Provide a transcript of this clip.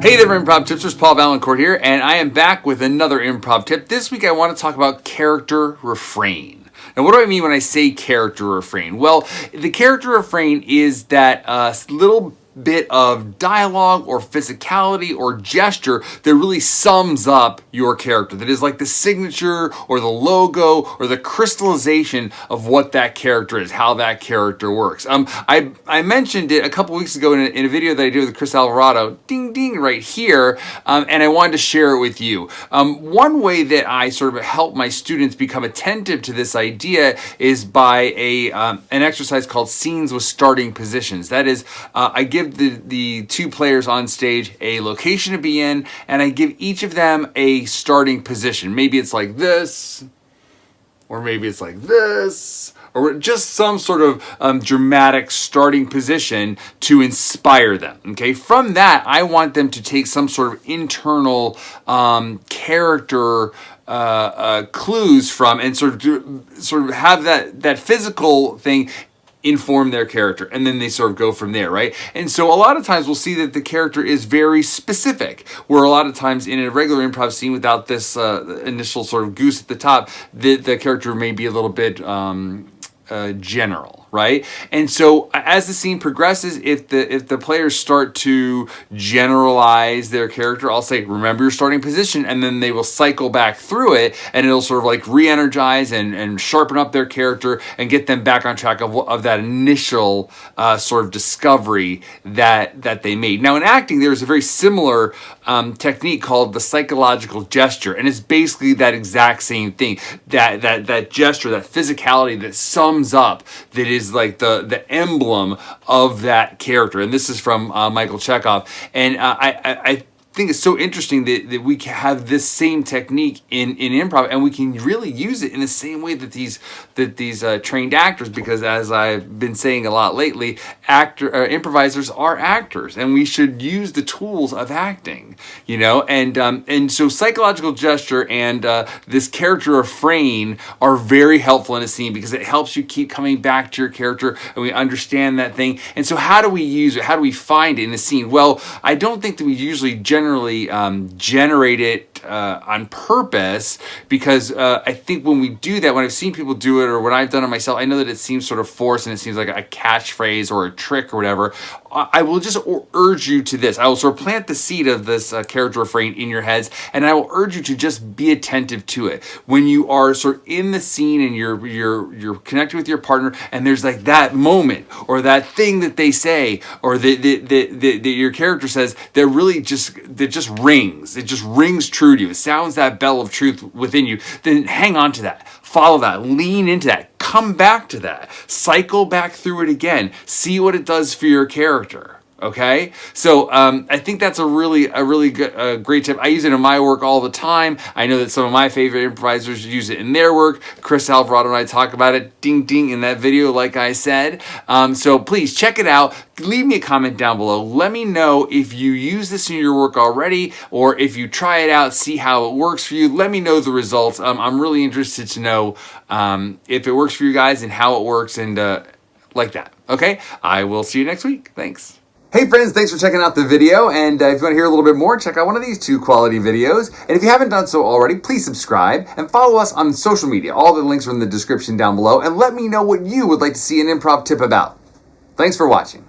Hey there, Improv Tipsters. Paul Valancourt here, and I am back with another improv tip. This week I want to talk about character refrain. Now, what do I mean when I say character refrain? Well, the character refrain is that little bit of dialogue or physicality or gesture that really sums up your character, that is like the signature or the logo or the crystallization of what that character is, how that character works. I mentioned it a couple weeks ago in a video that I did with Chris Alvarado, ding ding, right here, and I wanted to share it with you. One way that I sort of help my students become attentive to this idea is by an exercise called Scenes with Starting Positions. That is, I give the two players on stage a location to be in, and I give each of them a starting position. Maybe it's like this, or maybe it's like this, or just some sort of dramatic starting position to inspire them. Okay, from that, I want them to take some sort of internal character clues from, and sort of have that physical thing inform their character, and then they sort of go from there, right? And so a lot of times we'll see that the character is very specific, where a lot of times in a regular improv scene without this initial sort of goose at the top, the character may be a little bit general, right? And so as the scene progresses, if the players start to generalize their character, I'll say, remember your starting position, and then they will cycle back through it, and it'll sort of like re-energize and sharpen up their character and get them back on track of that initial sort of discovery that they made. Now in acting, there's a very similar technique called the psychological gesture, and it's basically that exact same thing, that gesture, that physicality that sums up, that is like the emblem of that character. And this is from Michael Chekhov. And I think it's so interesting that we have this same technique in improv, and we can really use it in the same way that these trained actors, because as I've been saying a lot lately, improvisers are actors, and we should use the tools of acting, you know. And so psychological gesture and this character refrain are very helpful in a scene, because it helps you keep coming back to your character, and we understand that thing. And so how do we use it? How do we find it in a scene? Well, I don't think that we usually generally generate it on purpose, because I think when we do that, when I've seen people do it, or when I've done it myself, I know that it seems sort of forced, and it seems like a catchphrase or a trick or whatever. I will just urge you to this. I will sort of plant the seed of this character refrain in your heads, and I will urge you to just be attentive to it. When you are sort of in the scene and you're connected with your partner, and there's like that moment or that thing that they say, or that your character says, that really just rings. It just rings true to you. It sounds that bell of truth within you. Then hang on to that. Follow that. Lean into that. Come back to that. Cycle back through it again. See what it does for your character. Okay, so I think that's a really good, great tip. I use it in my work all the time. I know that some of my favorite improvisers use it in their work. Chris Alvarado and I talk about it, ding ding, in that video, like I said. So please check it out. Leave me a comment down below. Let me know if you use this in your work already, or if you try it out, see how it works for you. Let me know the results. I'm really interested to know if it works for you guys and how it works, and like that. Okay, I will see you next week. Thanks. Hey friends, thanks for checking out the video, and if you want to hear a little bit more, check out one of these two quality videos. And if you haven't done so already, please subscribe and follow us on social media. All the links are in the description down below, and let me know what you would like to see an improv tip about. Thanks for watching.